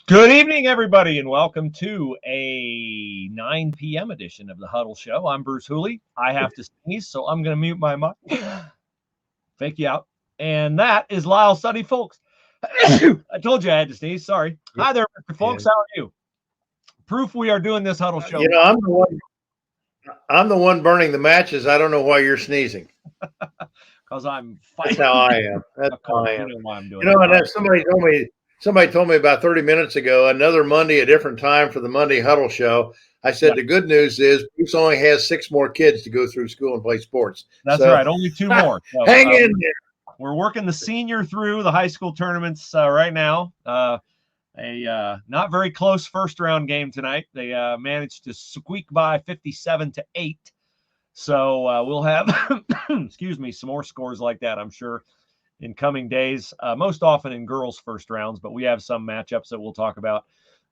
Good evening, everybody, and welcome to a 9 p.m. edition of the Huddle Show. I'm Bruce Hooley. I have to sneeze, so I'm going to mute my mic. Fake you out. And that is Lyle Sonny, folks. I told you I had to sneeze. Sorry. Hi there, Mr. Folks. How are you? Proof we are doing this Huddle Show. You know, I'm the one burning the matches. I don't know why you're sneezing. Because I'm fighting. That's how I am. That's how I am. You know why I'm doing You know, it. and somebody told me about 30 minutes ago, another Monday, a different time for the Monday Huddle Show. I said, The good news is Bruce only has 6 more kids to go through school and play sports. That's right. Only 2 more. So, hang in there. We're working the senior through the high school tournaments right now. A not very close first round game tonight. They managed to squeak by 57-8. So we'll have, excuse me, some more scores like that, I'm sure, in coming days, most often in girls' first rounds. But we have some matchups that we'll talk about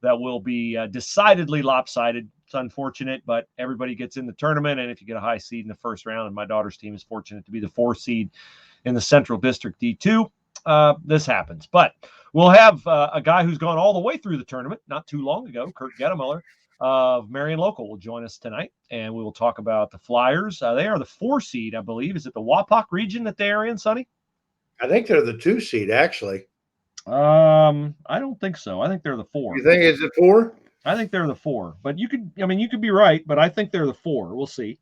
that will be decidedly lopsided. It's unfortunate, but everybody gets in the tournament. And if you get a high seed in the first round, and my daughter's team is fortunate to be the 4th seed in the Central District D2, this happens. But we'll have a guy who's gone all the way through the tournament not too long ago, Kurt Goettemoeller of Marion Local, will join us tonight, and we will talk about the Flyers. They are the 4 seed, I believe. Is it the Wapak region that they are in, Sonny? I think they're the 2 seed, actually. I don't think so. I think they're the 4. You think it's the 4? I think they're the 4. But you could be right, but I think they're the 4. We'll see.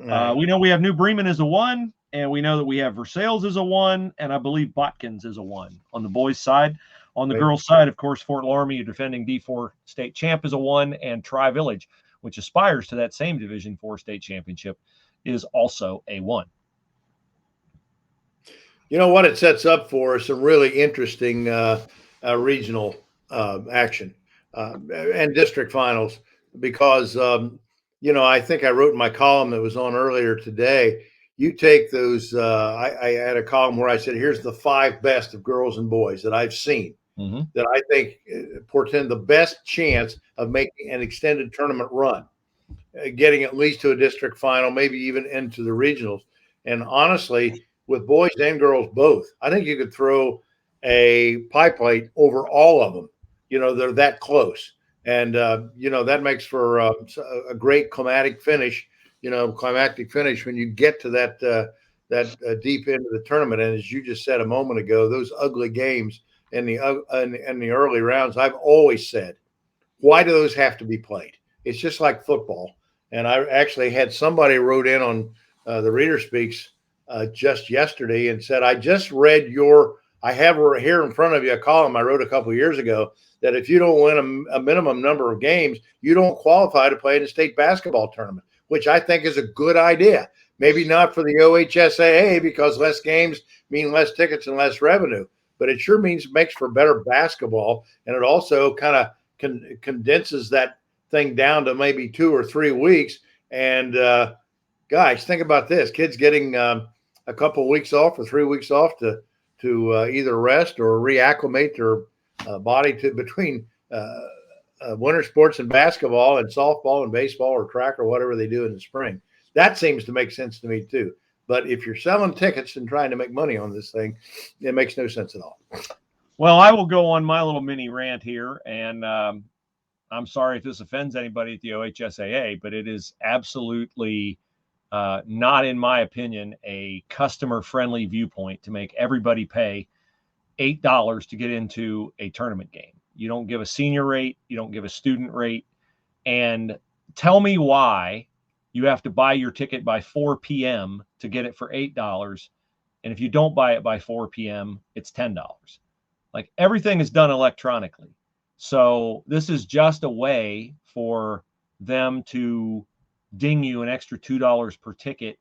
We know we have New Bremen as a 1, and we know that we have Versailles as a 1, and I believe Botkins is a 1 on the boys' side. On the girls' side, of course, Fort Laramie, defending D4 state champ, is a 1, and Tri-Village, which aspires to that same Division 4 state championship, is also a 1. You know what it sets up for is some really interesting regional action and district finals because, I think I wrote in my column that was on earlier today, you take those, I had a column where I said, here's the 5 best of girls and boys that I've seen that I think portend the best chance of making an extended tournament run, getting at least to a district final, maybe even into the regionals. And honestly, with boys and girls both, I think you could throw a pie plate over all of them. They're that close. And, that makes for a great climactic finish when you get to that deep into the tournament. And as you just said a moment ago, those ugly games in the early rounds, I've always said, why do those have to be played? It's just like football. And I actually had somebody wrote in on the Reader Speaks just yesterday and said, I just read I have here in front of you a column I wrote a couple of years ago that if you don't win a minimum number of games, you don't qualify to play in a state basketball tournament, which I think is a good idea. Maybe not for the OHSAA because less games mean less tickets and less revenue, but it sure makes for better basketball. And it also kind of condenses that thing down to maybe 2 or 3 weeks. And guys, think about this. Kids getting a couple of weeks off or 3 weeks off to either rest or reacclimate their body to between winter sports and basketball and softball and baseball or track or whatever they do in the spring. That seems to make sense to me too. But if you're selling tickets and trying to make money on this thing, it makes no sense at all. Well, I will go on my little mini rant here, and I'm sorry if this offends anybody at the OHSAA, but it is absolutely not, in my opinion, a customer-friendly viewpoint to make everybody pay $8 to get into a tournament game. You don't give a senior rate, you don't give a student rate, and tell me why you have to buy your ticket by 4 p.m. to get it for $8, and if you don't buy it by 4 p.m., it's $10. Like, everything is done electronically. So this is just a way for them to ding you an extra $2 per ticket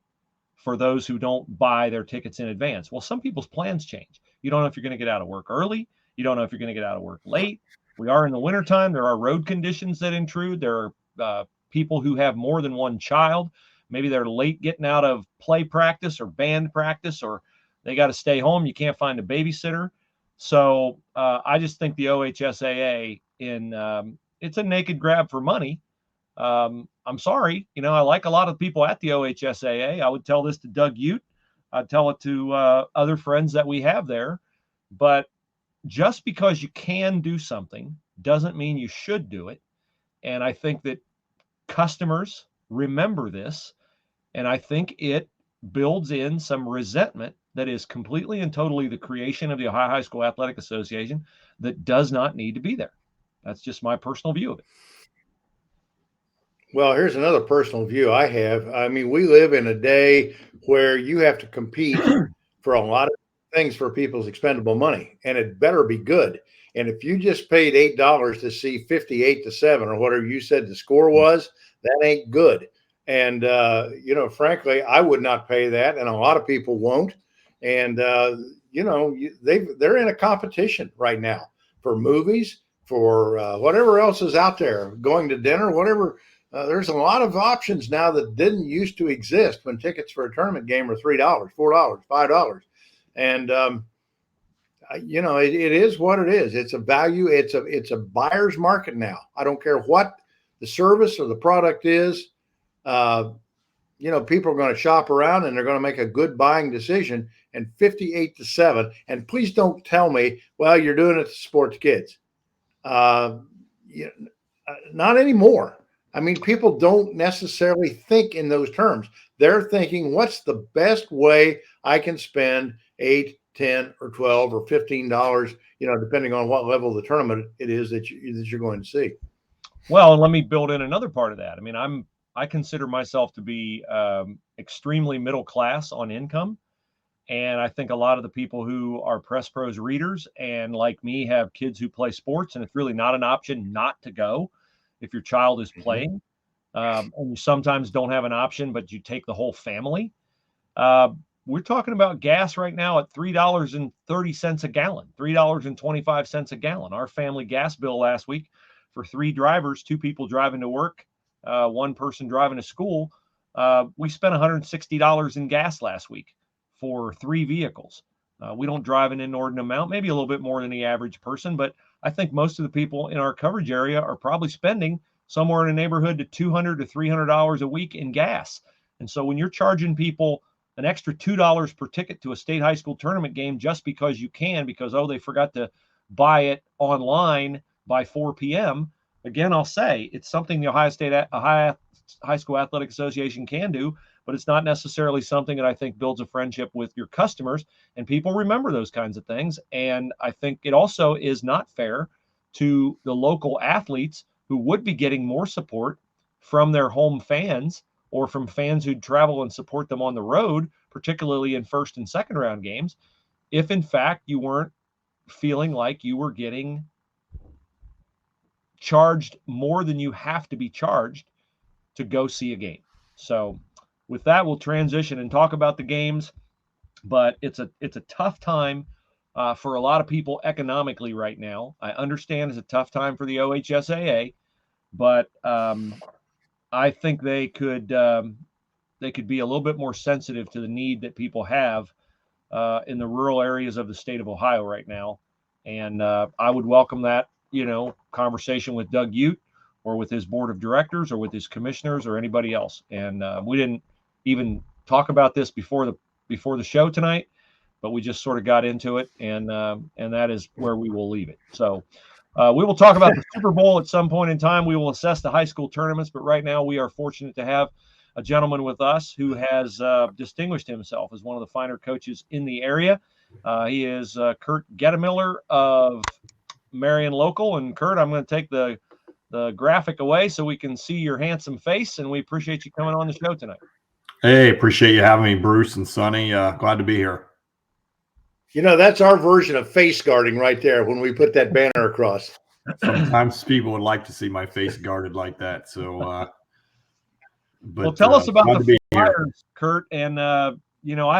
for those who don't buy their tickets in advance. Well, some people's plans change. You don't know if you're going to get out of work early. You don't know if you're going to get out of work late. We are in the wintertime. There are road conditions that intrude. There are people who have more than one child. Maybe they're late getting out of play practice or band practice, or they got to stay home. You can't find a babysitter. So I just think the OHSAA, it's a naked grab for money. I'm sorry. I like a lot of people at the OHSAA. I would tell this to Doug Ute. I'd tell it to other friends that we have there. But just because you can do something doesn't mean you should do it. And I think that customers remember this, and I think it builds in some resentment that is completely and totally the creation of the Ohio High School Athletic Association that does not need to be there. That's just my personal view of it. Well, here's another personal view I have. I mean, we live in a day where you have to compete for a lot of things for people's expendable money, and it better be good. And if you just paid $8 to see 58-7 or whatever you said the score was, that ain't good. And frankly, I would not pay that, and a lot of people won't. And they're in a competition right now for movies, for whatever else is out there, going to dinner, whatever. There's a lot of options now that didn't used to exist when tickets for a tournament game were $3, $4, $5. And, it is what it is. It's a value. It's a buyer's market now. I don't care what the service or the product is. People are going to shop around and they're going to make a good buying decision. And 58-7. And please don't tell me, well, you're doing it to support the kids. Not anymore. I mean, people don't necessarily think in those terms. They're thinking, what's the best way I can spend $8, $10, or $12 or $15, depending on what level of the tournament it is that you're going to see. Well, and let me build in another part of that. I mean, I consider myself to be extremely middle class on income. And I think a lot of the people who are Press Pros readers and like me have kids who play sports, and it's really not an option not to go if your child is playing. And you sometimes don't have an option, but you take the whole family. We're talking about gas right now at $3.30 a gallon, $3.25 a gallon. Our family gas bill last week for 3 drivers, 2 people driving to work, 1 person driving to school. We spent $160 in gas last week for 3 vehicles. We don't drive an inordinate amount, maybe a little bit more than the average person, but I think most of the people in our coverage area are probably spending somewhere in the neighborhood to $200 to $300 a week in gas. And so when you're charging people an extra $2 per ticket to a state high school tournament game just because you can, because, they forgot to buy it online by 4 p.m., again, I'll say it's something the Ohio High School Athletic Association can do, but it's not necessarily something that I think builds a friendship with your customers, and people remember those kinds of things. And I think it also is not fair to the local athletes who would be getting more support from their home fans or from fans who travel and support them on the road, particularly in first and second round games, if in fact you weren't feeling like you were getting charged more than you have to be charged to go see a game. So with that, we'll transition and talk about the games, but it's a tough time for a lot of people economically right now. I understand it's a tough time for the OHSAA, but I think they could be a little bit more sensitive to the need that people have in the rural areas of the state of Ohio right now. And I would welcome that, conversation with Doug Ute or with his board of directors or with his commissioners or anybody else. And we didn't even talk about this before the show tonight, but we just sort of got into it, and that is where we will leave it. So we will talk about the Super Bowl at some point in time. We will assess the high school tournaments, but right now we are fortunate to have a gentleman with us who has distinguished himself as one of the finer coaches in the area. He is Kurt Goettemoeller of Marion Local. And Kurt, I'm going to take the graphic away so we can see your handsome face, and we appreciate you coming on the show tonight. Hey, appreciate you having me, Bruce and Sonny. Glad to be here. That's our version of face guarding right there when we put that banner across. Sometimes people would like to see my face guarded like that. So, well, tell us about the Flyers, Kurt. And, I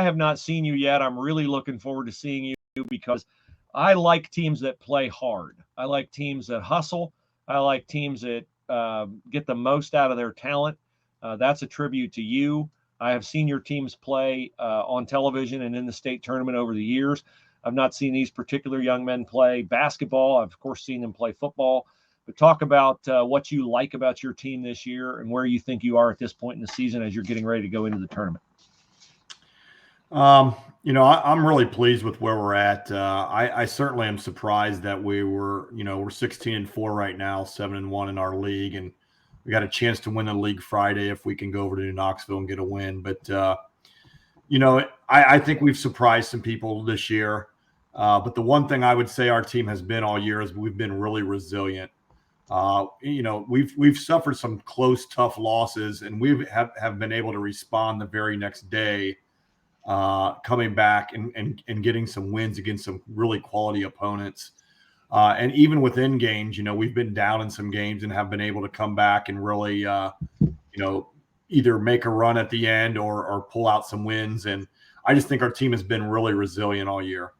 have not seen you yet. I'm really looking forward to seeing you because I like teams that play hard. I like teams that hustle. I like teams that get the most out of their talent. That's a tribute to you. I have seen your teams play on television and in the state tournament over the years. I've not seen these particular young men play basketball. I've, of course, seen them play football. But talk about what you like about your team this year and where you think you are at this point in the season as you're getting ready to go into the tournament. I'm really pleased with where we're at. I certainly am surprised that we're 16-4 right now, 7-1 in our league, and we got a chance to win the league Friday if we can go over to New Knoxville and get a win. But I think we've surprised some people this year. But the one thing I would say our team has been all year is we've been really resilient. We've suffered some close, tough losses, and we have been able to respond the very next day, coming back and getting some wins against some really quality opponents. And even within games, we've been down in some games and have been able to come back and really, either make a run at the end or pull out some wins. And I just think our team has been really resilient all year.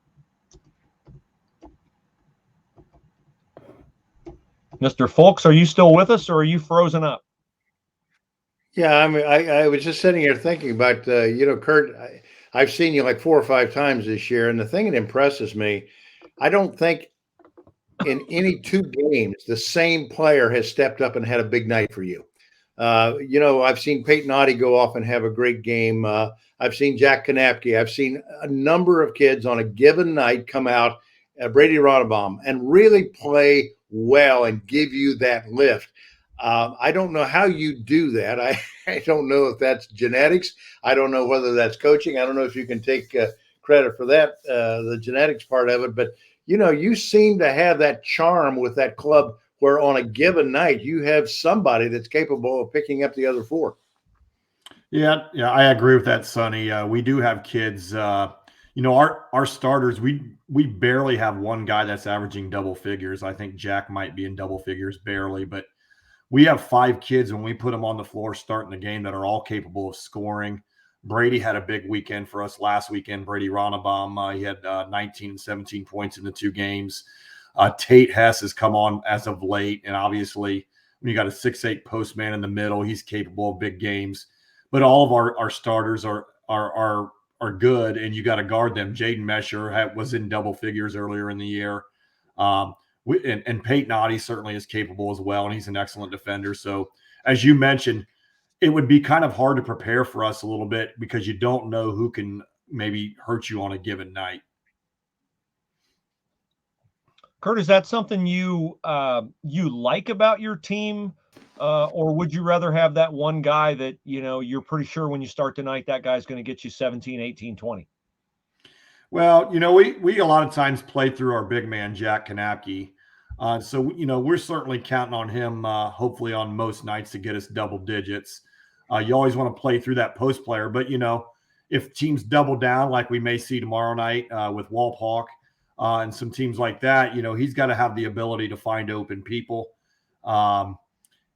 Mr. Folks, are you still with us, or are you frozen up? Yeah, I mean, I was just sitting here thinking about, Kurt, I've seen you like 4 or 5 times this year, and the thing that impresses me, I don't think in any 2 games the same player has stepped up and had a big night for you. I've seen Peyton Audie go off and have a great game. I've seen Jack Kanapke. I've seen a number of kids on a given night come out, Brady Ronnebaum, and really play well and give you that lift. I don't know how you do that. I don't know if that's genetics. I don't know whether that's coaching. I don't know if you can take credit for that, the genetics part of it. But, you seem to have that charm with that club where on a given night you have somebody that's capable of picking up the other 4. Yeah, I agree with that, Sonny. We do have kids. Our starters. We barely have one guy that's averaging double figures. I think Jack might be in double figures barely, but we have 5 kids when we put them on the floor starting the game that are all capable of scoring. Brady had a big weekend for us last weekend. Brady Ronnebaum, he had 19 and 17 points in the 2 games. Tate Hess has come on as of late, and obviously when you got a 6'8" postman in the middle, he's capable of big games. But all of our starters are good, and you got to guard them. Jaden Mesher was in double figures earlier in the year. And Peyton Audie certainly is capable as well, and he's an excellent defender. So, as you mentioned, it would be kind of hard to prepare for us a little bit because you don't know who can maybe hurt you on a given night. Kurt, is that something you like about your team, or would you rather have that one guy that you're pretty sure when you start tonight that guy's going to get you 17, 18, 20? Well, we a lot of times play through our big man, Jack Kanapke. So, we're certainly counting on him, hopefully on most nights to get us double digits. You always want to play through that post player, but, if teams double down like we may see tomorrow night with Walphawk and some teams like that, he's got to have the ability to find open people. And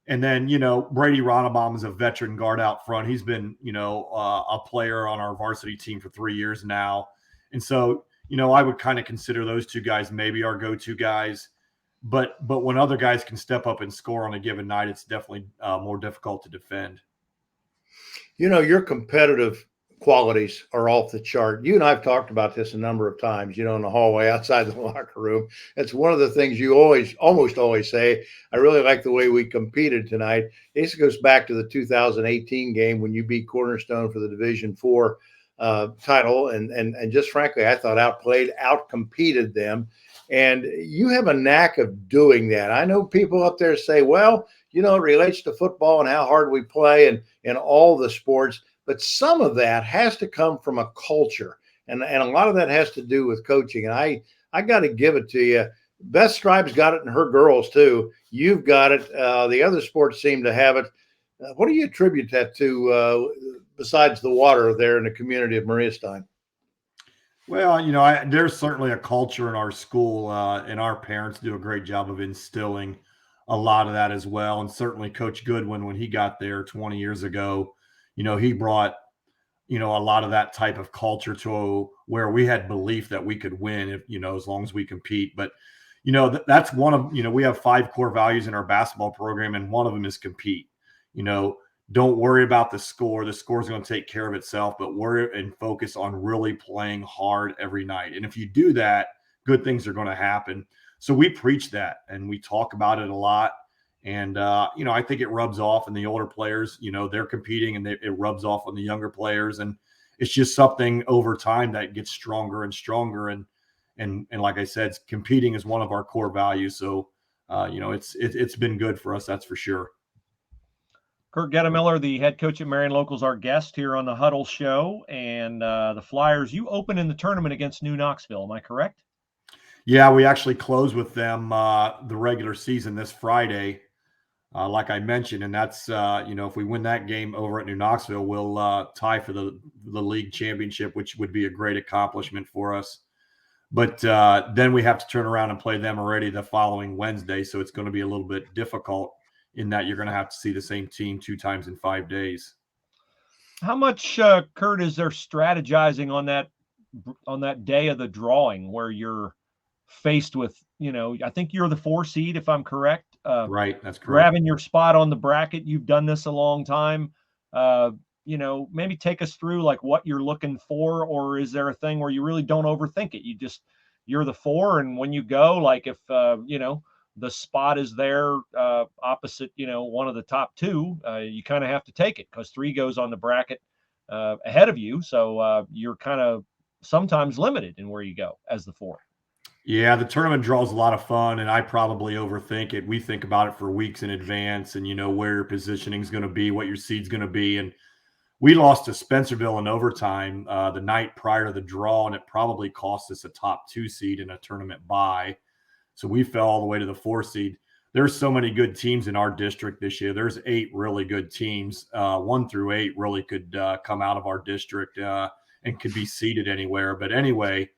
then, Brady Ronnebaum is a veteran guard out front. He's been, a player on our varsity team for 3 years now. And so, I would kind of consider those 2 guys maybe our go-to guys. But when other guys can step up and score on a given night, it's definitely more difficult to defend. Your competitive qualities are off the chart. You and I've talked about this a number of times, in the hallway outside the locker room. It's one of the things you almost always say. I really like the way we competed tonight. This goes back to the 2018 game when you beat Cornerstone for the Division IV title. And just frankly, I thought outcompeted them. And you have a knack of doing that. I know people up there say, well, it relates to football and how hard we play and all the sports. But some of that has to come from a culture. And a lot of that has to do with coaching. And I got to give it to you. Beth Stripe's got it in her girls, too. You've got it. The other sports seem to have it. What do you attribute that to besides the water there in the community of Mariastein? Well, there's certainly a culture in our school, and our parents do a great job of instilling a lot of that as well. And certainly Coach Goodwin, when he got there 20 years ago, he brought, a lot of that type of culture to where we had belief that we could win if, as long as we compete. But, that's one of, we have 5 core values in our basketball program, and one of them is compete. Don't worry about the score. The score is going to take care of itself, but worry and focus on really playing hard every night. And if you do that, good things are going to happen. So we preach that and we talk about it a lot. And, I think it rubs off on the older players. They're competing and it rubs off on the younger players. And it's just something over time that gets stronger and stronger. And like I said, competing is one of our core values. So, it's been good for us. That's for sure. Kurt Goettemoeller, the head coach at Marion Local, is our guest here on the Huddle show. And the Flyers, you open in the tournament against New Knoxville. Am I correct? Yeah, we actually close with them the regular season this Friday, like I mentioned. And that's, if we win that game over at New Knoxville, we'll tie for the league championship, which would be a great accomplishment for us. But then we have to turn around and play them already the following Wednesday. So it's going to be a little bit difficult in that you're going to have to see the same team 2 times in 5 days. How much, Kurt, is there strategizing on that day of the drawing where you're faced with, I think you're the 4 seed, if I'm correct. Right, that's correct. Grabbing your spot on the bracket. You've done this a long time. Maybe take us through like what you're looking for, or is there a thing where you really don't overthink it? You're the 4, and when you go, like if the spot is there opposite, one of the top 2, you kind of have to take it because 3 goes on the bracket ahead of you. So you're kind of sometimes limited in where you go as the 4. Yeah, the tournament draw is a lot of fun, and I probably overthink it. We think about it for weeks in advance, and where your positioning is going to be, what your seed's going to be. And we lost to Spencerville in overtime the night prior to the draw, and it probably cost us a top 2 seed in a tournament bye. So we fell all the way to the 4 seed. There's so many good teams in our district this year. There's 8 really good teams. 1 through 8 really could come out of our district and could be seeded anywhere. But anyway,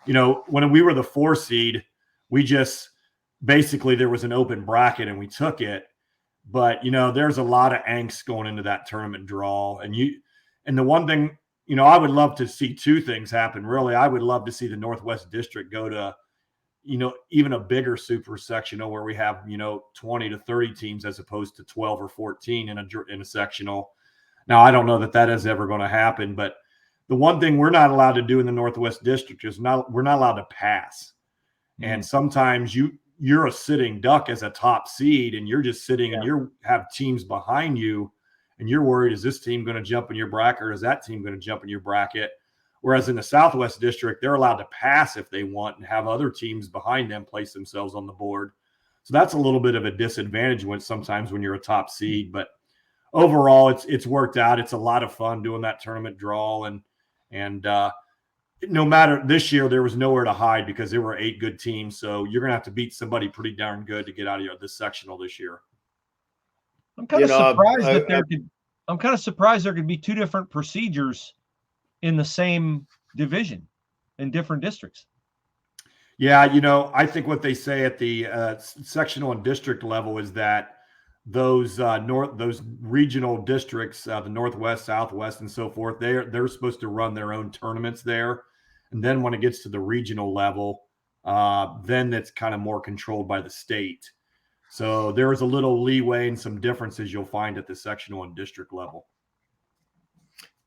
when we were the 4 seed, we just basically there was an open bracket and we took it. But there's a lot of angst going into that tournament draw. And the one thing, I would love to see 2 things happen. Really, I would love to see the Northwest District go to even a bigger super sectional where we have 20 to 30 teams as opposed to 12 or 14 in a sectional. Now, I don't know that is ever going to happen, but the one thing we're not allowed to do in the Northwest District is we're not allowed to pass. Mm-hmm. And sometimes you're a sitting duck as a top seed, and you're just sitting and you have teams behind you, and you're worried, is this team going to jump in your bracket or is that team going to jump in your bracket? Whereas in the Southwest District, they're allowed to pass if they want and have other teams behind them place themselves on the board. So that's a little bit of a disadvantage sometimes when you're a top seed. But overall, it's worked out. It's a lot of fun doing that tournament draw. And no matter this year, there was nowhere to hide because there were 8 good teams. So you're going to have to beat somebody pretty darn good to get out of this sectional this year. I'm kind of surprised there could be 2 different procedures in the same division in different districts. Yeah, I think what they say at the sectional and district level is that those regional districts, the Northwest, Southwest, and so forth, they're supposed to run their own tournaments there. And then when it gets to the regional level, then it's kind of more controlled by the state. So there is a little leeway and some differences you'll find at the sectional and district level.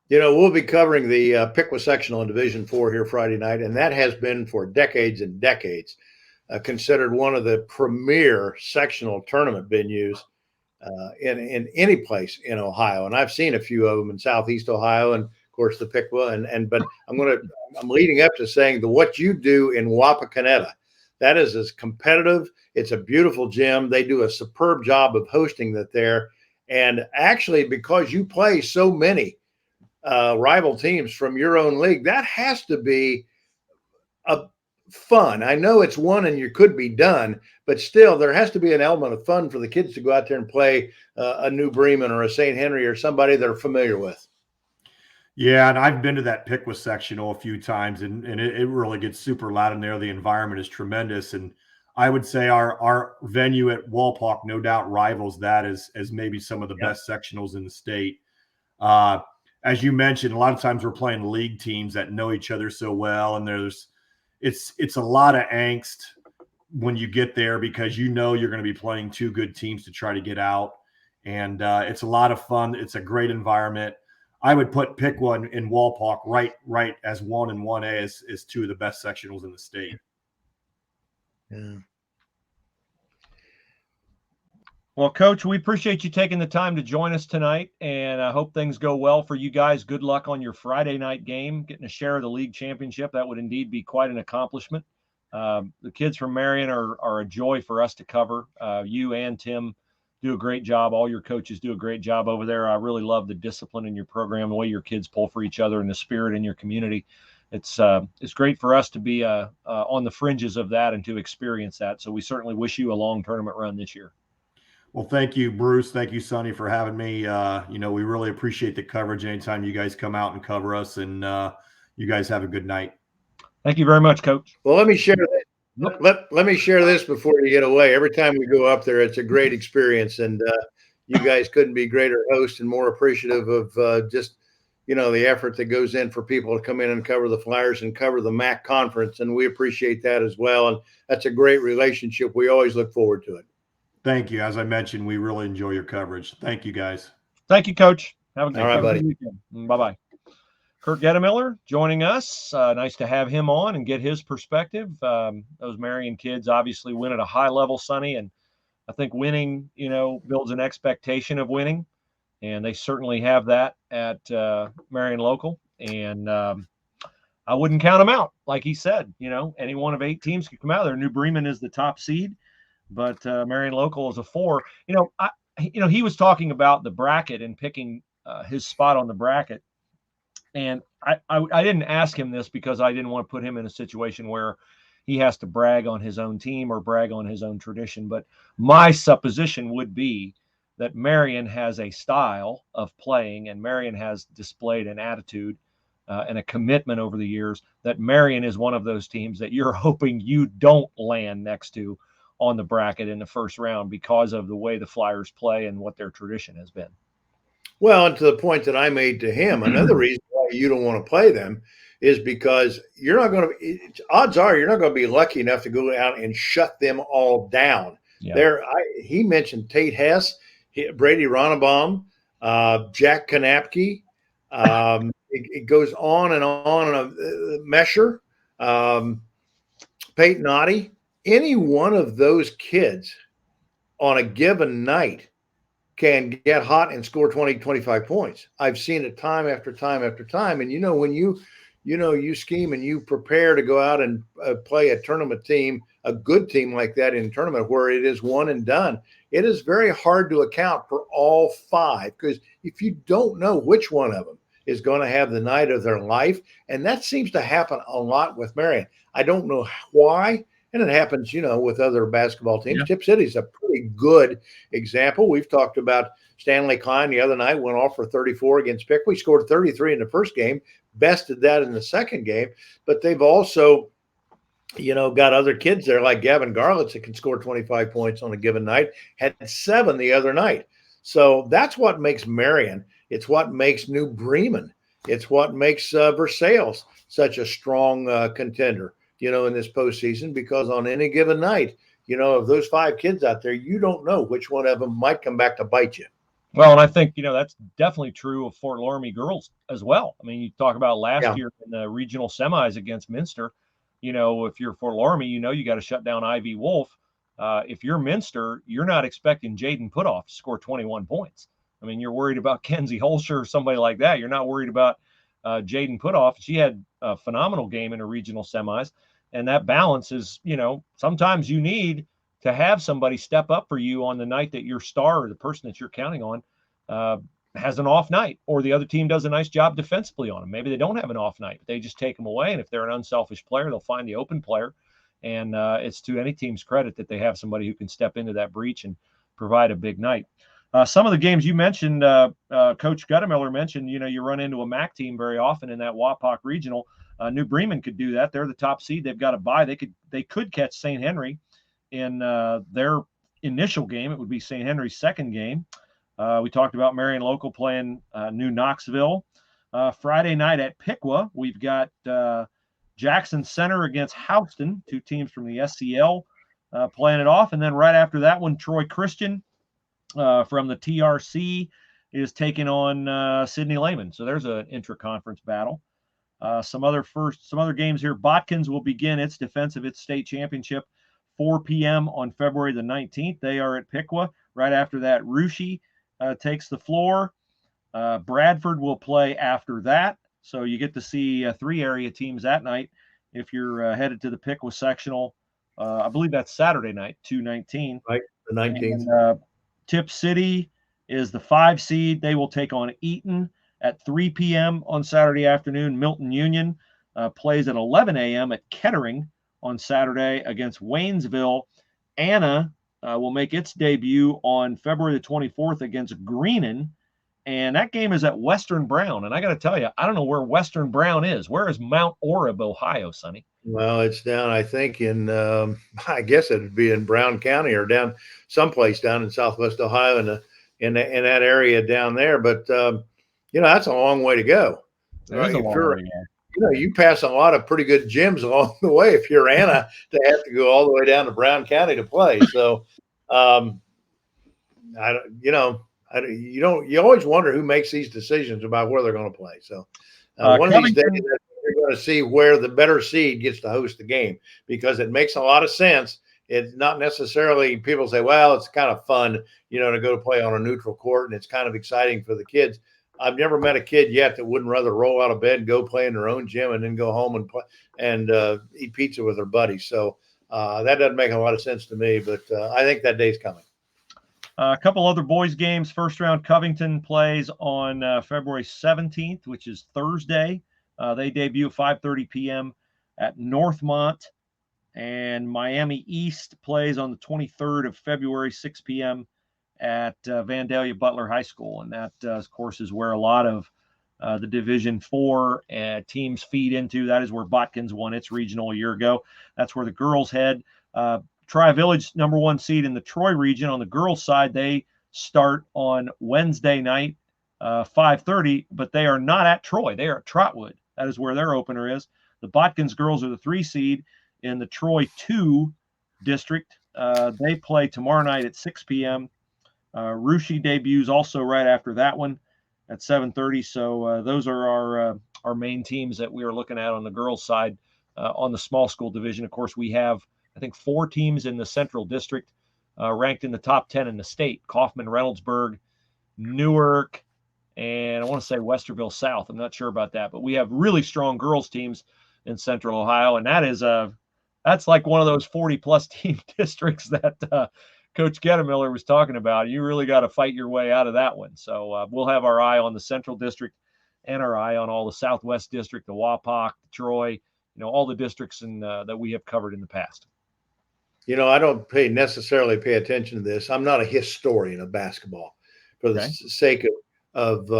We'll be covering the Piqua sectional in Division 4 here Friday night, and that has been for decades and decades considered one of the premier sectional tournament venues in any place in Ohio. And I've seen a few of them in Southeast Ohio and, of course, the Piqua. But I'm leading up to saying what you do in Wapakoneta, that is as competitive. It's a beautiful gym. They do a superb job of hosting that there. And actually, because you play so many rival teams from your own league, that has to be a fun. I know it's one and you could be done, but still there has to be an element of fun for the kids to go out there and play a New Bremen or a St. Henry or somebody they're familiar with. Yeah, and I've been to that Piqua sectional a few times, and it really gets super loud in there. The environment is tremendous, and I would say our venue at Walpock no doubt rivals that as maybe some of the best sectionals in the state. As you mentioned, a lot of times we're playing league teams that know each other so well, and it's a lot of angst when you get there because you're going to be playing 2 good teams to try to get out, and it's a lot of fun. It's a great environment. I would put Piqua and Walpock right as 1 and 1A as 2 of the best sectionals in the state. Yeah. Well, Coach, we appreciate you taking the time to join us tonight, and I hope things go well for you guys. Good luck on your Friday night game, getting a share of the league championship. That would indeed be quite an accomplishment. The kids from Marion are a joy for us to cover. You and Tim do a great job. All your coaches do a great job over there. I really love the discipline in your program, the way your kids pull for each other, and the spirit in your community. It's great for us to be on the fringes of that and to experience that. So we certainly wish you a long tournament run this year. Well, thank you, Bruce. Thank you, Sonny, for having me. We really appreciate the coverage anytime you guys come out and cover us, and you guys have a good night. Thank you very much, Coach. Well, let me share that. Let me share this before you get away. Every time we go up there, it's a great experience, and you guys couldn't be greater hosts and more appreciative of just the effort that goes in for people to come in and cover the Flyers and cover the MAC conference, and we appreciate that as well. And that's a great relationship. We always look forward to it. Thank you. As I mentioned, we really enjoy your coverage. Thank you, guys. Thank you, Coach. Have a good buddy. Weekend. Bye-bye. Kurt Goettemoeller joining us. Nice to have him on and get his perspective. Those Marion kids obviously win at a high level, Sonny, and I think winning, builds an expectation of winning, and they certainly have that at Marion Local. And I wouldn't count them out. Like he said, any one of 8 teams could come out there. New Bremen is the top seed, but Marion Local is a 4. He was talking about the bracket and picking his spot on the bracket. And I didn't ask him this because I didn't want to put him in a situation where he has to brag on his own team or brag on his own tradition. But my supposition would be that Marion has a style of playing, and Marion has displayed an attitude and a commitment over the years, that Marion is one of those teams that you're hoping you don't land next to on the bracket in the first round because of the way the Flyers play and what their tradition has been. Well, and to the point that I made to him, another reason why you don't want to play them is because you're not going to – odds are you're not going to be lucky enough to go out and shut them all down. Yeah. He mentioned Tate Hess, Brady Ronnebaum, Jack Kanapke. It goes on and on. Mesher, Peyton Oddie. Any one of those kids on a given night can get hot and score 20, 25 points. I've seen it time after time after time. And, when you scheme and you prepare to go out and play a tournament team, a good team like that in a tournament where it is one and done, it is very hard to account for all 5, because if you don't know which one of them is going to have the night of their life, and that seems to happen a lot with Marion. I don't know why. And it happens, with other basketball teams. Yeah. Tip City's a pretty good example. We've talked about Stanley Klein the other night, went off for 34 against Pickwick, scored 33 in the first game, bested that in the second game. But they've also, got other kids there like Gavin Garlitz that can score 25 points on a given night, had 7 the other night. So that's what makes Marion. It's what makes New Bremen. It's what makes Versailles such a strong contender, in this postseason, because on any given night, of those 5 kids out there, you don't know which one of them might come back to bite you. Well, and I think, that's definitely true of Fort Loramie girls as well. I mean, you talk about last year in the regional semis against Minster, if you're Fort Loramie, you got to shut down Ivy Wolf. If you're Minster, you're not expecting Jaden Putoff to score 21 points. I mean, you're worried about Kenzie Holscher or somebody like that. You're not worried about Jaden Putoff. She had a phenomenal game in her regional semis. And that balance is, sometimes you need to have somebody step up for you on the night that your star or the person that you're counting on has an off night, or the other team does a nice job defensively on them. Maybe they don't have an off night, but they just take them away. And if they're an unselfish player, they'll find the open player. And it's to any team's credit that they have somebody who can step into that breach and provide a big night. Some of the games you mentioned, Coach Gettemiller mentioned, you run into a MAC team very often in that Wapak regional. New Bremen could do that. They're the top seed. They've got a bye. They could catch St. Henry in their initial game. It would be St. Henry's second game. We talked about Marion Local playing New Knoxville. Friday night at Piqua, we've got Jackson Center against Houston, 2 teams from the SCL playing it off. And then right after that one, Troy Christian from the TRC is taking on Sidney Lehman. So there's an intra-conference battle. Some other games here. Botkins will begin its defense of its state championship 4 p.m. on February the 19th. They are at Piqua. Right after that, Russia takes the floor. Bradford will play after that. So you get to see 3 area teams that night if you're headed to the Piqua sectional. I believe that's Saturday night, 2/19. Right, the 19th. And Tip City is the 5 seed. They will take on Eaton at 3 p.m. on Saturday afternoon. Milton Union plays at 11 a.m. at Kettering on Saturday against Waynesville. Anna will make its debut on February the 24th against Greenon. And that game is at Western Brown. And I got to tell you, I don't know where Western Brown is. Where is Mount Orab, Ohio, Sonny? Well, it's down, I think, in, I guess it'd be in Brown County or down someplace down in Southwest Ohio in that area down there. But, that's a long way to go. There's a long way to go. You pass a lot of pretty good gyms along the way if you're Anna to have to go all the way down to Brown County to play. So, you always wonder who makes these decisions about where they're going to play. So one of these days you're going to see where the better seed gets to host the game, because it makes a lot of sense. It's not necessarily, people say, well, it's kind of fun, to go to play on a neutral court, and it's kind of exciting for the kids. I've never met a kid yet that wouldn't rather roll out of bed, go play in their own gym, and then go home and play and eat pizza with their buddies. So that doesn't make a lot of sense to me, but I think that day's coming. A couple other boys games. First round, Covington plays on February 17th, which is Thursday. They debut at 5:30 p.m. at Northmont. And Miami East plays on the 23rd of February, 6 p.m. at Vandalia Butler High School. And that, of course, is where a lot of the Division IV teams feed into. That is where Botkins won its regional a year ago. That's where the girls head. Tri-Village, number 1 seed in the Troy region. On the girls' side, they start on Wednesday night, 5:30, but they are not at Troy. They are at Trotwood. That is where their opener is. The Botkins girls are the 3 seed in the Troy 2 district. They play tomorrow night at 6 p.m. Russia debuts also right after that one at 7:30. So those are our main teams that we are looking at on the girls' side. On the small school division, of course, we have, I think, 4 teams in the Central District ranked in the top 10 in the state: Kaufman, Reynoldsburg, Newark, and I want to say Westerville South. I'm not sure about that, but we have really strong girls teams in Central Ohio, and that's like one of those 40-plus team districts that Coach Gettemiller was talking about. You really got to fight your way out of that one. So we'll have our eye on the Central District and our eye on all the Southwest District, the Wapak, the Troy, all the districts that we have covered in the past. I don't necessarily pay attention to this. I'm not a historian of basketball for the sake of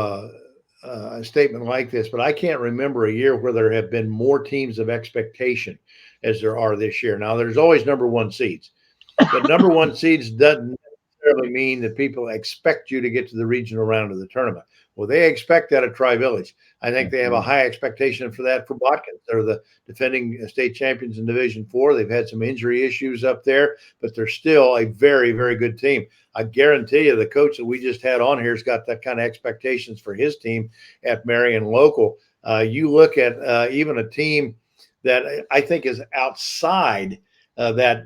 a statement like this, but I can't remember a year where there have been more teams of expectation as there are this year. Now, there's always number 1 seeds, but number 1 seeds doesn't necessarily mean that people expect you to get to the regional round of the tournament. Well, they expect that at Tri-Village. I think they have a high expectation for that for Botkins. They're the defending state champions in Division IV. They've had some injury issues up there, but they're still a very, very good team. I guarantee you the coach that we just had on here has got that kind of expectations for his team at Marion Local. You look at even a team that I think is outside that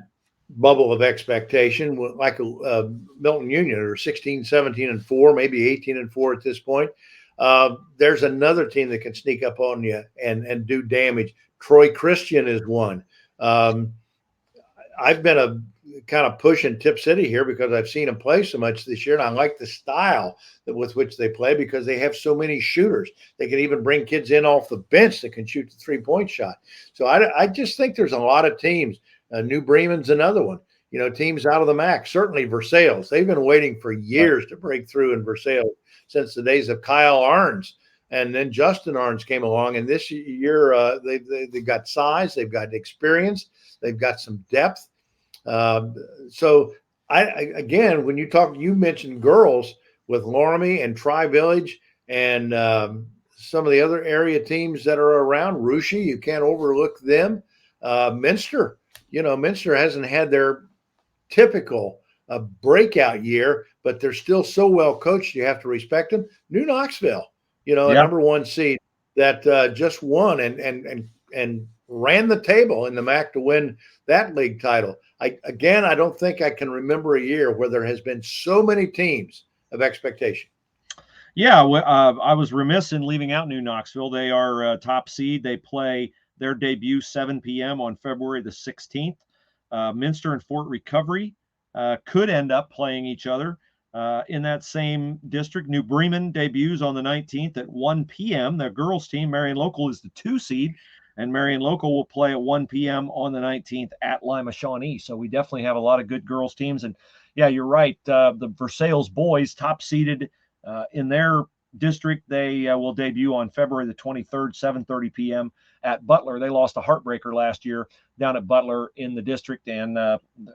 bubble of expectation, like Milton Union, or 16, 17-4, maybe 18-4 at this point. There's another team that can sneak up on you and do damage. Troy Christian is one. I've been kind of pushing Tip City here because I've seen them play so much this year, and I like the style with which they play because they have so many shooters. They can even bring kids in off the bench that can shoot the 3-point shot. So I just think there's a lot of teams. New Bremen's another one. Teams out of the MAC, certainly Versailles. They've been waiting for years to break through in Versailles since the days of Kyle Arns. And then Justin Arns came along. And this year, they've got size, they've got experience, they've got some depth. So again, when you mentioned girls with Loramie and Tri-Village and some of the other area teams that are around, Russia, you can't overlook them. Minster. Minster hasn't had their typical breakout year, but they're still so well coached. You have to respect them. New Knoxville, a number 1 seed that just won and ran the table in the MAC to win that league title. I don't think I can remember a year where there has been so many teams of expectation. Yeah, I was remiss in leaving out New Knoxville. They are top seed. They play their debut 7 p.m. on February the 16th. Minster and Fort Recovery could end up playing each other in that same district. New Bremen debuts on the 19th at 1 p.m. Their girls team, Marion Local, is the 2 seed, and Marion Local will play at 1 p.m. on the 19th at Lima Shawnee. So we definitely have a lot of good girls teams. And yeah, you're right. The Versailles boys, top seeded in their district, they will debut on February the 23rd, 7:30 p.m. at Butler. They lost a heartbreaker last year down at Butler in the district, and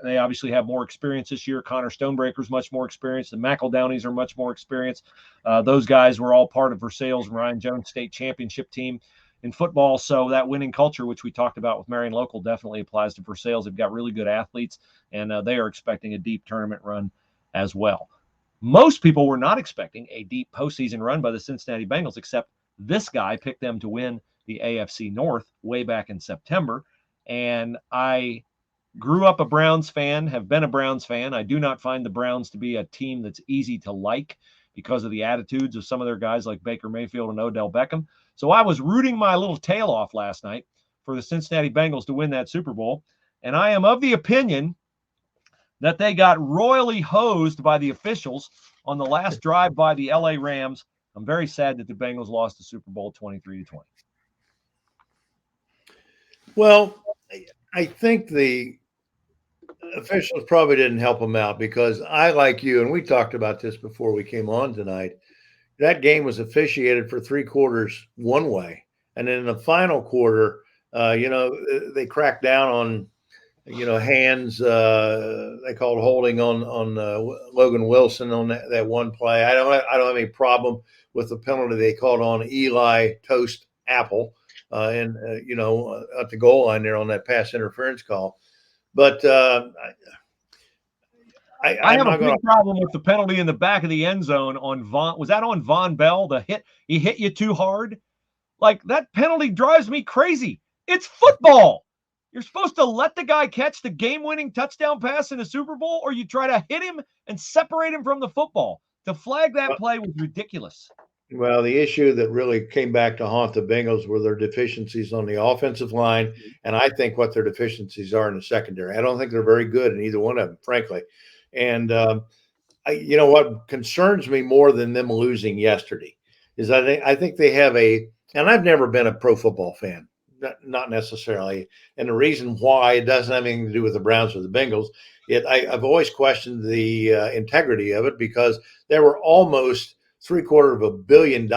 they obviously have more experience this year. Connor Stonebreaker's much more experienced. The McEldownies are much more experienced. Those guys were all part of Versailles' Ryan Jones State Championship team in football. So that winning culture, which we talked about with Marion Local, definitely applies to Versailles. They've got really good athletes, and they are expecting a deep tournament run as well. Most people were not expecting a deep postseason run by the Cincinnati Bengals, except this guy picked them to win the AFC North way back in September. And I grew up a Browns fan, have been a Browns fan. I do not find the Browns to be a team that's easy to like because of the attitudes of some of their guys like Baker Mayfield and Odell Beckham. So I was rooting my little tail off last night for the Cincinnati Bengals to win that Super Bowl. And I am of the opinion that they got royally hosed by the officials on the last drive by the LA Rams. I'm very sad that the Bengals lost the Super Bowl 23-20. Well, I think the officials probably didn't help them out because I, like you, and we talked about this before we came on tonight, that game was officiated for 3 quarters one way. And then in the final quarter, they cracked down on hands. They called holding on Logan Wilson on that one play. I don't have any problem with the penalty they called on Eli Toast Apple, at the goal line there on that pass interference call. But I have a big problem with the penalty in the back of the end zone on Von. Was that on Von Bell? The hit, he hit you too hard. Like, that penalty drives me crazy. It's football. You're supposed to let the guy catch the game-winning touchdown pass in the Super Bowl, or you try to hit him and separate him from the football. To flag that play was ridiculous. Well, the issue that really came back to haunt the Bengals were their deficiencies on the offensive line, and I think what their deficiencies are in the secondary. I don't think they're very good in either one of them, frankly. And what concerns me more than them losing yesterday is I think they have and I've never been a pro football fan. Not necessarily. And the reason why it doesn't have anything to do with the Browns or the Bengals, I've always questioned the integrity of it because there were almost $750 million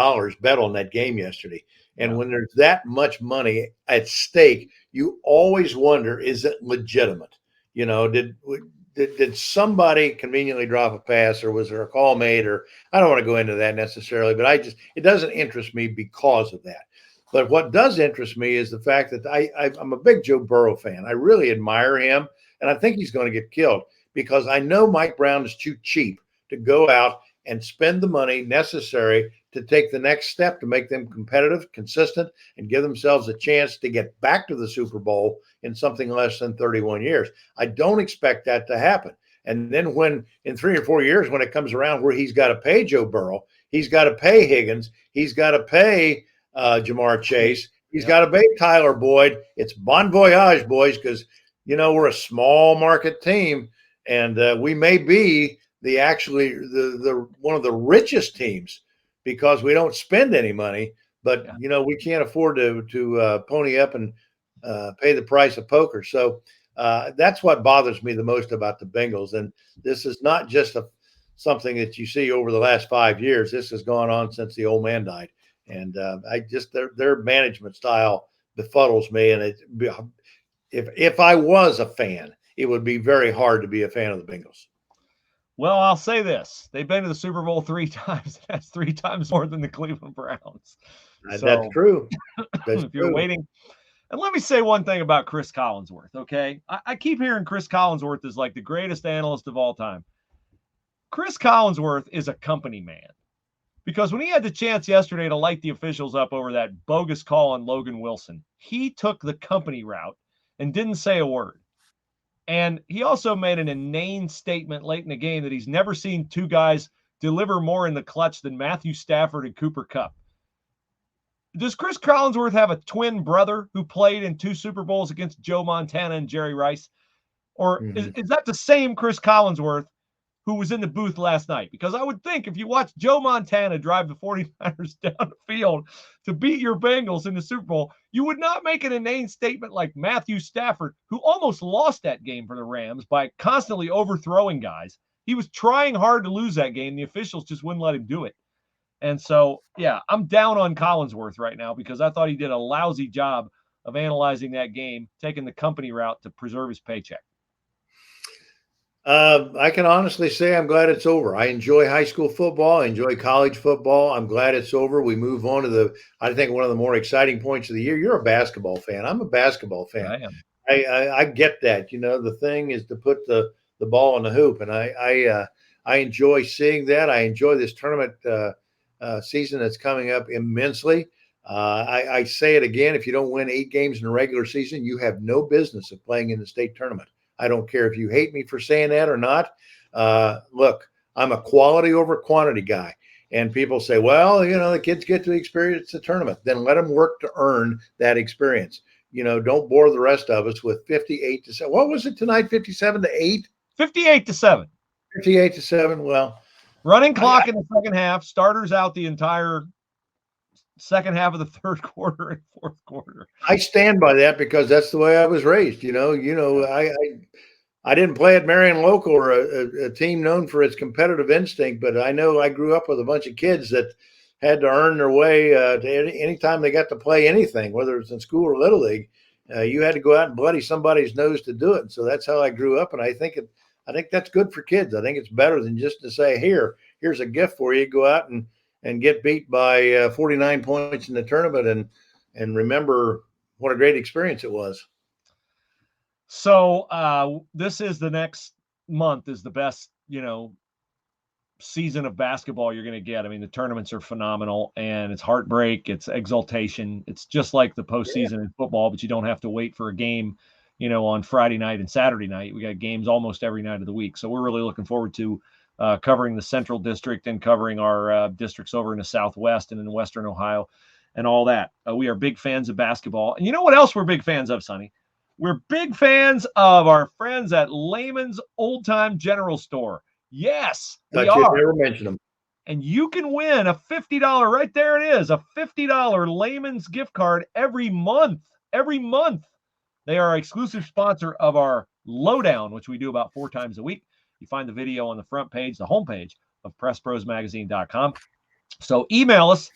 bet on that game yesterday. And when there's that much money at stake, you always wonder, is it legitimate? Did somebody conveniently drop a pass, or was there a call made? Or I don't want to go into that necessarily, but it doesn't interest me because of that. But what does interest me is the fact that I'm a big Joe Burrow fan. I really admire him, and I think he's going to get killed because I know Mike Brown is too cheap to go out and spend the money necessary to take the next step to make them competitive, consistent, and give themselves a chance to get back to the Super Bowl in something less than 31 years. I don't expect that to happen. And then when in 3 or 4 years, when it comes around where he's got to pay Joe Burrow, he's got to pay Higgins, he's got to pay Jamar Chase, he's got to pay Tyler Boyd. It's bon voyage, boys, because, we're a small market team, and we may be the one of the richest teams because we don't spend any money, but we can't afford to pony up and pay the price of poker. So that's what bothers me the most about the Bengals. And this is not just something that you see over the last 5 years. This has gone on since the old man died. And their management style befuddles me. And if I was a fan, it would be very hard to be a fan of the Bengals. Well, I'll say this. They've been to the Super Bowl 3 times. That's 3 times more than the Cleveland Browns. That's true. If you're waiting. And let me say one thing about Chris Collinsworth, okay? I keep hearing Chris Collinsworth is like the greatest analyst of all time. Chris Collinsworth is a company man. Because when he had the chance yesterday to light the officials up over that bogus call on Logan Wilson, he took the company route and didn't say a word. And he also made an inane statement late in the game that he's never seen two guys deliver more in the clutch than Matthew Stafford and Cooper Kupp. Does Chris Collinsworth have a twin brother who played in 2 Super Bowls against Joe Montana and Jerry Rice? Or is that the same Chris Collinsworth who was in the booth last night? Because I would think if you watch Joe Montana drive the 49ers down the field to beat your Bengals in the Super Bowl, you would not make an inane statement like Matthew Stafford, who almost lost that game for the Rams by constantly overthrowing guys. He was trying hard to lose that game. The officials just wouldn't let him do it. And so, yeah, I'm down on Collinsworth right now because I thought he did a lousy job of analyzing that game, taking the company route to preserve his paycheck. I can honestly say I'm glad it's over. I enjoy high school football. I enjoy college football. I'm glad it's over. We move on to I think, one of the more exciting points of the year. You're a basketball fan. I'm a basketball fan. I am. I get that. The thing is to put the ball in the hoop, and I enjoy seeing that. I enjoy this tournament season that's coming up immensely. I say it again: if you don't win 8 games in the regular season, you have no business of playing in the state tournament. I don't care if you hate me for saying that or not. Look, I'm a quality over quantity guy. And people say, well, the kids get to experience the tournament. Then let them work to earn that experience. Don't bore the rest of us with 58-7. What was it tonight? 57-8? 58-7. 58-7. Well, running clock in the second half. Starters out the entire second half of the third quarter and fourth quarter. I stand by that because that's the way I was raised. I didn't play at Marion Local, or a team known for its competitive instinct, but I know I grew up with a bunch of kids that had to earn their way to any time they got to play anything, whether it's in school or Little League. You had to go out and bloody somebody's nose to do it. And so that's how I grew up, and I think that's good for kids. I think it's better than just to say, here's a gift for you. Go out and get beat by 49 points in the tournament and remember what a great experience it was. So this is the next month is the best, season of basketball you're going to get. I mean, the tournaments are phenomenal, and it's heartbreak. It's exultation. It's just like the postseason in football, but you don't have to wait for a game, on Friday night and Saturday night. We got games almost every night of the week. So we're really looking forward to covering the Central District and covering our districts over in the Southwest and in Western Ohio and all that. We are big fans of basketball. And you know what else we're big fans of, Sonny? We're big fans of our friends at Lehman's Old Time General Store. Yes, we are. Never mentioned them. And you can win a $50, right there it is, a $50 Lehman's gift card every month. Every month. They are an exclusive sponsor of our Lowdown, which we do about 4 times a week. You find the video on the front page, the homepage of PressProsMagazine.com. So email us,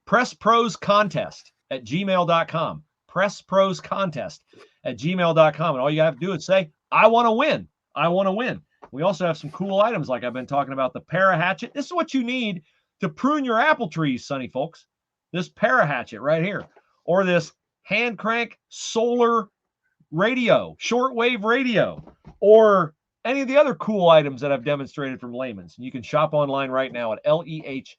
PressProsContest@gmail.com. PressProsContest@gmail.com. And all you have to do is say, I want to win. I want to win. We also have some cool items like I've been talking about, the Para-Hatchet. This is what you need to prune your apple trees, Sonny folks. This Para-Hatchet right here. Or this hand crank solar radio, shortwave radio, or any of the other cool items that I've demonstrated from Lehman's. And you can shop online right now at LEHMANS.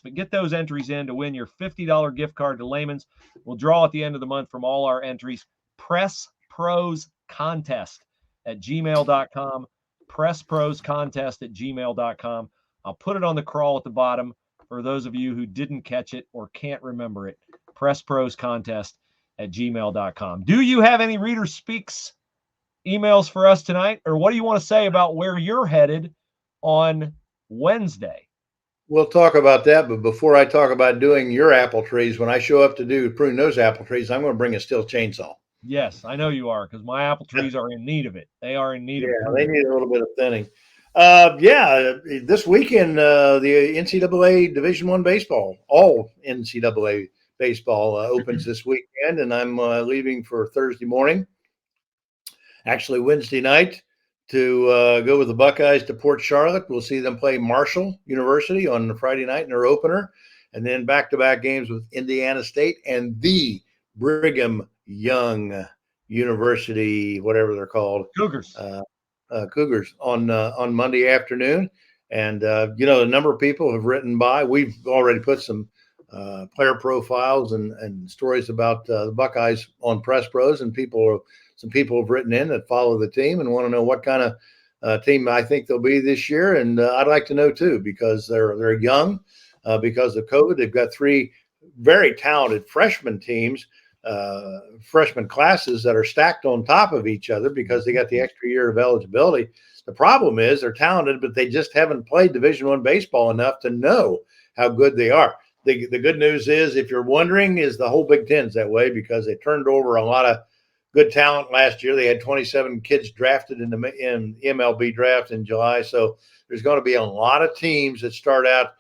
But get those entries in to win your $50 gift card to Lehman's. We'll draw at the end of the month from all our entries. PressProsContest@gmail.com. PressProsContest@gmail.com. I'll put it on the crawl at the bottom for those of you who didn't catch it or can't remember it. PressProsContest@gmail.com. Do you have any Reader Speaks emails for us tonight? Or what do you want to say about where you're headed on Wednesday? We'll talk about that, but before I talk about doing your apple trees, when I show up to prune those apple trees, I'm going to bring a steel chainsaw. Yes, I know you are, because my apple trees are in need of it. They are in need of it. Yeah, they need a little bit of thinning. This weekend, the NCAA Division I baseball, all NCAA baseball opens this weekend, and I'm leaving for Thursday morning, actually Wednesday night, to go with the Buckeyes to Port Charlotte. We'll see them play Marshall University on the Friday night in their opener, and then back-to-back games with Indiana State and the Brigham Young University, whatever they're called. Cougars. Cougars on Monday afternoon. And, the number of people have written by. We've already put some player profiles and stories about the Buckeyes on Press Pros, and some people have written in that follow the team and want to know what kind of team I think they'll be this year. And I'd like to know too, because they're young, because of COVID. They've got 3 very talented freshman teams, freshman classes that are stacked on top of each other because they got the extra year of eligibility. The problem is they're talented, but they just haven't played Division I baseball enough to know how good they are. The good news is, if you're wondering, is the whole Big Ten's that way, because they turned over a lot of good talent last year. They had 27 kids drafted in MLB draft in July. So there's going to be a lot of teams that start out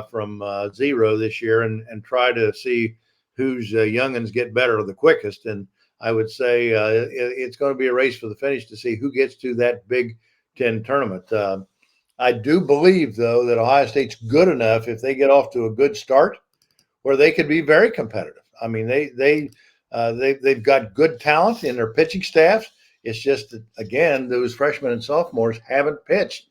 from 0 this year and try to see whose youngins get better the quickest. And I would say it's going to be a race for the finish to see who gets to that Big Ten tournament. I do believe, though, that Ohio State's good enough, if they get off to a good start, where they could be very competitive. I mean, they've got good talent in their pitching staff. It's just that, again, those freshmen and sophomores haven't pitched.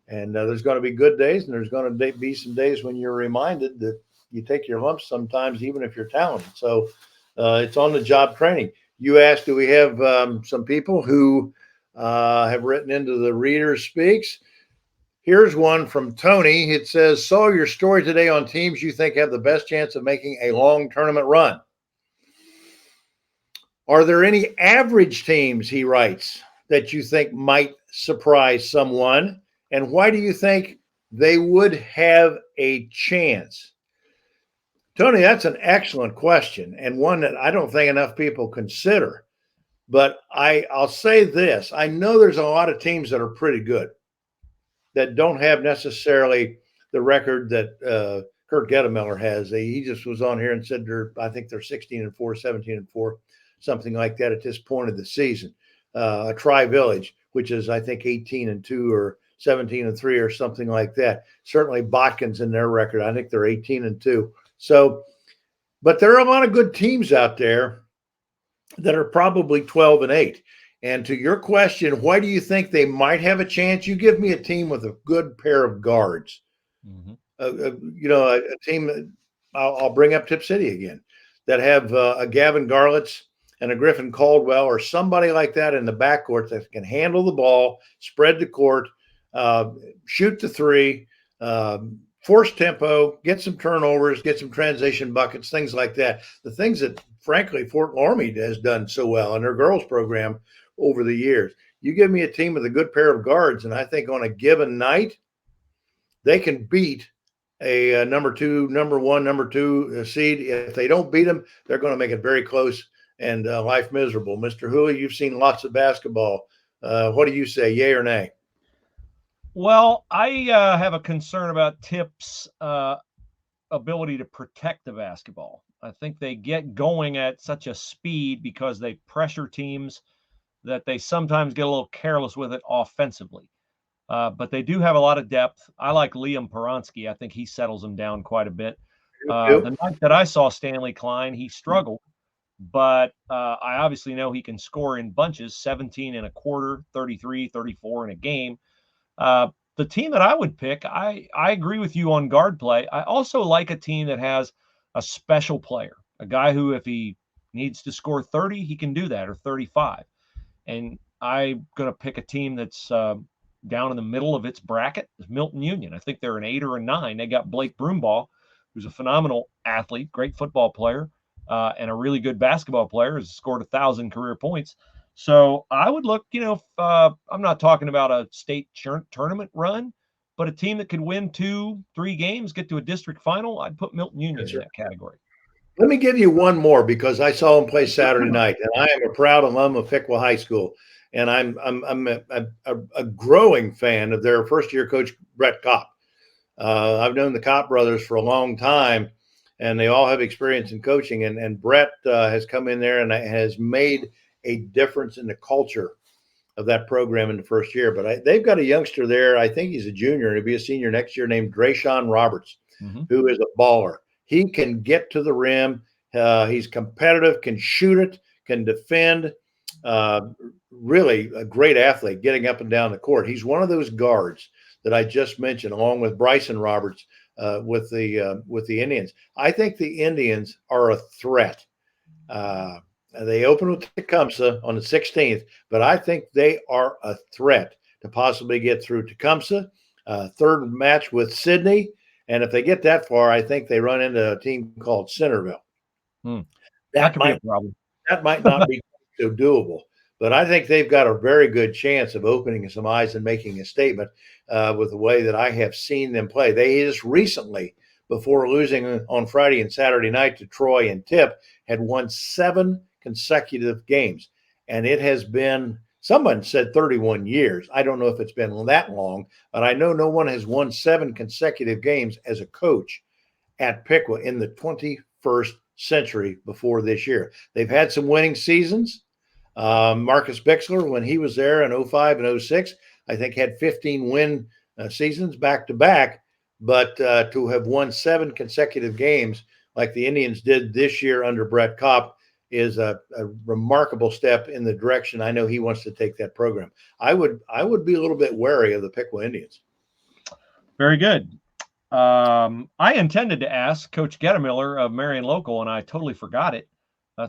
And there's going to be good days, and there's going to be some days when you're reminded that you take your lumps sometimes, even if you're talented. So it's on the job training. You asked, do we have some people who have written into the Reader Speaks? Here's one from Tony. It says, saw your story today on teams you think have the best chance of making a long tournament run. Are there any average teams, he writes, that you think might surprise someone? And why do you think they would have a chance? Tony, that's an excellent question, and one that I don't think enough people consider. But I'll say this. I know there's a lot of teams that are pretty good, that don't have necessarily the record that Kurt Goettemoeller has. He just was on here and said I think they're 16-4, 17-4, something like that at this point of the season. A Tri-Village, which is, I think, 18-2 or 17-3 or something like that. Certainly Botkin's in their record. I think they're 18-2. So, but there are a lot of good teams out there that are probably 12-8. And to your question, why do you think they might have a chance? You give me a team with a good pair of guards. Mm-hmm. A team, I'll bring up Tip City again, that have a Gavin Garlitz and a Griffin Caldwell or somebody like that in the backcourt that can handle the ball, spread the court, shoot the three, force tempo, get some turnovers, get some transition buckets, things like that. The things that, frankly, Fort Laramie has done so well in their girls program over the years. You give me a team with a good pair of guards, and I think on a given night, they can beat a number 1, number 2 seed. If they don't beat them, they're going to make it very close and life miserable. Mr. Hooley, you've seen lots of basketball. What do you say, yay or nay? Well, I have a concern about Tip's ability to protect the basketball. I think they get going at such a speed because they pressure teams that they sometimes get a little careless with it offensively. But they do have a lot of depth. I like Liam Peronsky. I think he settles them down quite a bit. The night that I saw Stanley Klein, he struggled, but I obviously know he can score in bunches, 17 in a quarter, 33, 34 in a game. The team that I would pick, I agree with you on guard play. I also like a team that has a special player, a guy who, if he needs to score 30, he can do that, or 35. And I'm going to pick a team that's down in the middle of its bracket, is Milton Union. I think they're an 8 or a 9. They got Blake Broomball, who's a phenomenal athlete, great football player, and a really good basketball player, has scored 1,000 career points. So I would look, I'm not talking about a state tournament run, but a team that could win 2-3 games, get to a district final. I'd put Milton Union in that category. Let me give you one more, because I saw him play Saturday night, and I am a proud alum of Piqua High School, and I'm a growing fan of their first-year coach, Brett Kopp. I've known the Kopp brothers for a long time, and they all have experience in coaching, and Brett has come in there and has made a difference in the culture of that program in the first year. But they've got a youngster there. I think he's a junior, and he'll be a senior next year, named Drayshawn Roberts, who is a baller. He can get to the rim. He's competitive, can shoot it, can defend. Really a great athlete getting up and down the court. He's one of those guards that I just mentioned, along with Bryson Roberts with the Indians. I think the Indians are a threat. They open with Tecumseh on the 16th, but I think they are a threat to possibly get through Tecumseh. Third match with Sydney, and if they get that far, I think they run into a team called Centerville. That could be a problem. That might not be so doable, but I think they've got a very good chance of opening some eyes and making a statement with the way that I have seen them play. They just recently, before losing on Friday and Saturday night to Troy and Tip, had won 7 consecutive games. And it has been, someone said 31 years. I don't know if it's been that long, but I know no one has won 7 consecutive games as a coach at Piqua in the 21st century before this year. They've had some winning seasons. Marcus Bixler, when he was there in 05 and 06, I think had 15 win seasons back to back. But to have won 7 consecutive games like the Indians did this year under Brett Kopp is a remarkable step in the direction I know he wants to take that program. I would be a little bit wary of the Piqua Indians. Very good. I intended to ask Coach Gettemiller of Marion Local, and I totally forgot it,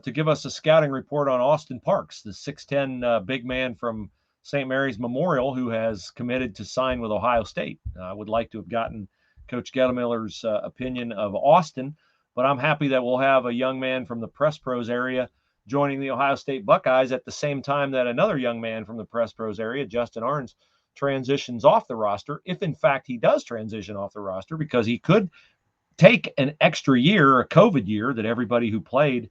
to give us a scouting report on Austin Parks, the 6'10" big man from St. Mary's Memorial who has committed to sign with Ohio State. I would like to have gotten Coach Gettemiller's opinion of Austin, but I'm happy that we'll have a young man from the Press Pros area joining the Ohio State Buckeyes at the same time that another young man from the Press Pros area, Justin Arns, transitions off the roster, if in fact he does transition off the roster, because he could take an extra year, a COVID year that everybody who played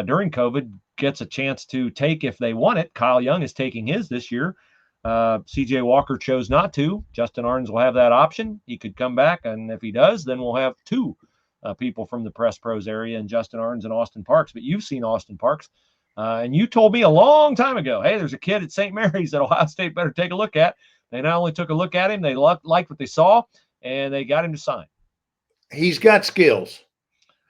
during COVID gets a chance to take if they want it. Kyle Young is taking his this year. CJ Walker chose not to. Justin Arns will have that option. He could come back, and if he does, then we'll have 2 people from the Press Pros area, and Justin Arns and Austin Parks. But you've seen Austin Parks, and you told me a long time ago, hey, there's a kid at St. Mary's that Ohio State better take a look at. They not only took a look at him, they liked what they saw, and they got him to sign. He's got skills.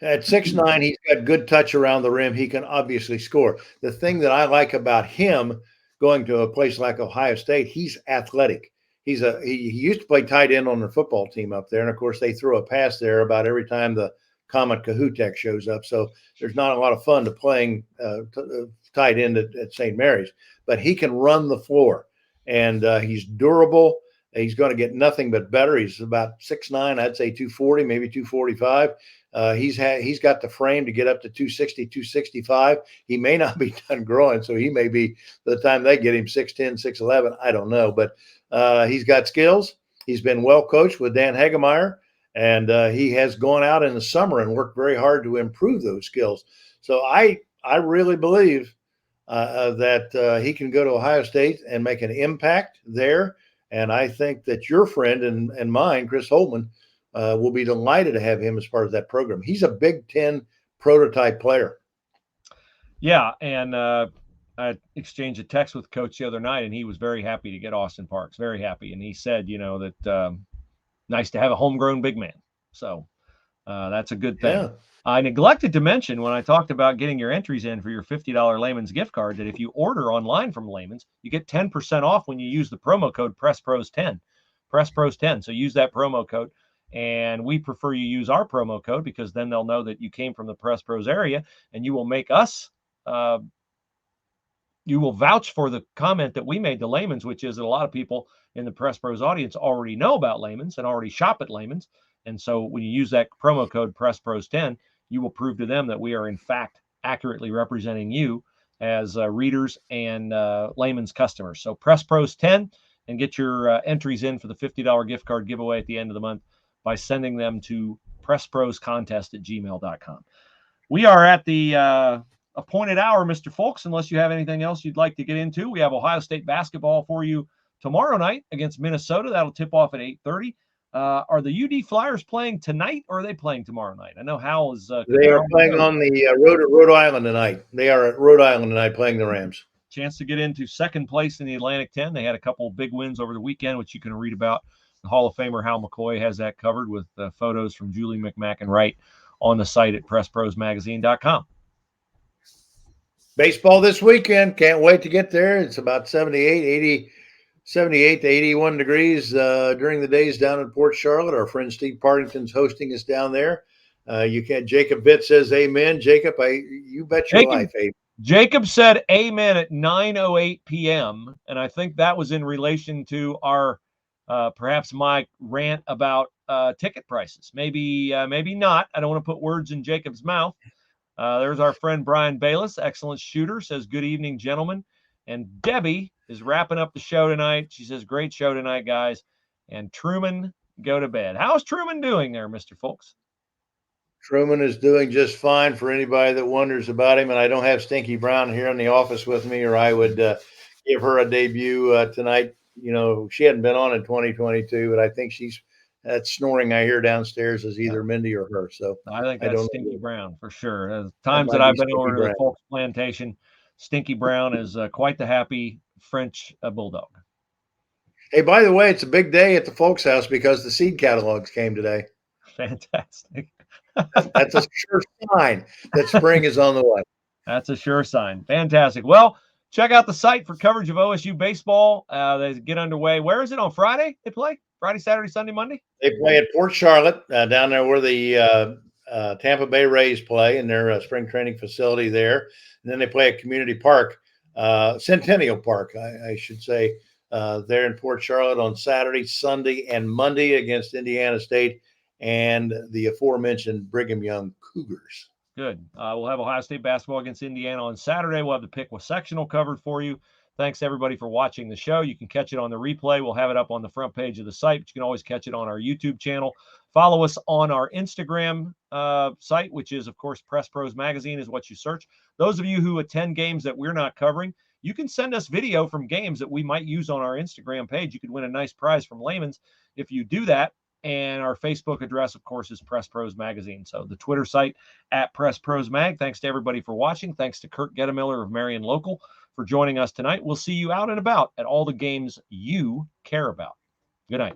At 6'9", he's got good touch around the rim. He can obviously score. The thing that I like about him going to a place like Ohio State, he's athletic. He used to play tight end on the football team up there, and of course they throw a pass there about every time the Comet Kahutek shows up. So there's not a lot of fun to playing tight end at St. Mary's, but he can run the floor. And he's durable. He's going to get nothing but better. He's about 6'9", I'd say 240, maybe 245. He's got the frame to get up to 260, 265. He may not be done growing, so he may be, by the time they get him, 6'10", 6'11". I don't know. But he's got skills. He's been well coached with Dan Hagemeyer, and he has gone out in the summer and worked very hard to improve those skills. So I really believe that he can go to Ohio State and make an impact there. And I think that your friend and mine, Chris Holtman, will be delighted to have him as part of that program. He's a Big Ten prototype player. Yeah, and I exchanged a text with Coach the other night, and he was very happy to get Austin Parks, very happy. And he said, that nice to have a homegrown big man. So that's a good thing. Yeah. I neglected to mention when I talked about getting your entries in for your $50 Layman's gift card that if you order online from Layman's, you get 10% off when you use the promo code PressPros10. PressPros10. So use that promo code. And we prefer you use our promo code because then they'll know that you came from the Press Pros area, and you will make us, you will vouch for the comment that we made to Layman's, which is that a lot of people in the Press Pros audience already know about Layman's and already shop at Layman's. And so when you use that promo code PressPros10, you will prove to them that we are in fact accurately representing you as readers and Layman's customers. So PressPros10 and get your entries in for the $50 gift card giveaway at the end of the month by sending them to pressproscontest@gmail.com. We are at the appointed hour, Mr. Folks, unless you have anything else you'd like to get into. We have Ohio State basketball for you tomorrow night against Minnesota. That'll tip off at 8:30. Are the UD Flyers playing tonight, or are they playing tomorrow night? I know Hal is. They are playing on the road at Rhode Island tonight. They are at Rhode Island tonight playing the Rams. Chance to get into second place in the Atlantic 10. They had a couple of big wins over the weekend, which you can read about. The Hall of Famer Hal McCoy has that covered with photos from Julie McMacken-Wright on the site at PressProsMagazine.com. Baseball this weekend. Can't wait to get there. It's about 78, 80 78 to 81 degrees during the days down in Port Charlotte. Our friend Steve Partington's hosting us down there. You can. Jacob Vitt says, "Amen." Jacob, you bet your life. Amen. Jacob said amen at 9:08 p.m. And I think that was in relation to our perhaps my rant about ticket prices. Maybe not. I don't want to put words in Jacob's mouth. There's our friend Brian Bayless, excellent shooter, says, "Good evening, gentlemen." And Debbie is wrapping up the show tonight. She says, "Great show tonight, guys." And Truman, go to bed. How's Truman doing there, Mr. Folks? Truman is doing just fine, for anybody that wonders about him. And I don't have Stinky Brown here in the office with me, or I would give her a debut tonight. You know, she hadn't been on in 2022, but I think that snoring I hear downstairs is either Mindy or her. So I think that's Stinky Brown for sure. Times that that I've been Stinky over to Brown. the Folks Plantation, Stinky Brown is quite the happy French bulldog. Hey, by the way, it's a big day at the Folks house because the seed catalogs came today. Fantastic. That's a sure sign that spring is on the way. That's a sure sign. Fantastic. Well, check out the site for coverage of OSU baseball. They get underway. Where is it on Friday? They play Friday, Saturday, Sunday, Monday. They play at Port Charlotte down there where the Tampa Bay Rays play in their spring training facility there. And then they play at Community Park, Centennial Park, I should say, there in Port Charlotte on Saturday, Sunday, and Monday against Indiana State and the aforementioned Brigham Young Cougars. Good. We'll have Ohio State basketball against Indiana on Saturday. We'll have the Pick with sectional covered for you. Thanks, everybody, for watching the show. You can catch it on the replay. We'll have it up on the front page of the site, but you can always catch it on our YouTube channel. Follow us on our Instagram site, which is, of course, PressProsMagazine is what you search. Those of you who attend games that we're not covering, you can send us video from games that we might use on our Instagram page. You could win a nice prize from Layman's if you do that. And our Facebook address, of course, is PressProsMagazine. So the Twitter site at PressProsMag. Thanks to everybody for watching. Thanks to Kurt Goettemoeller of Marion Local for joining us tonight. We'll see you out and about at all the games you care about. Good night.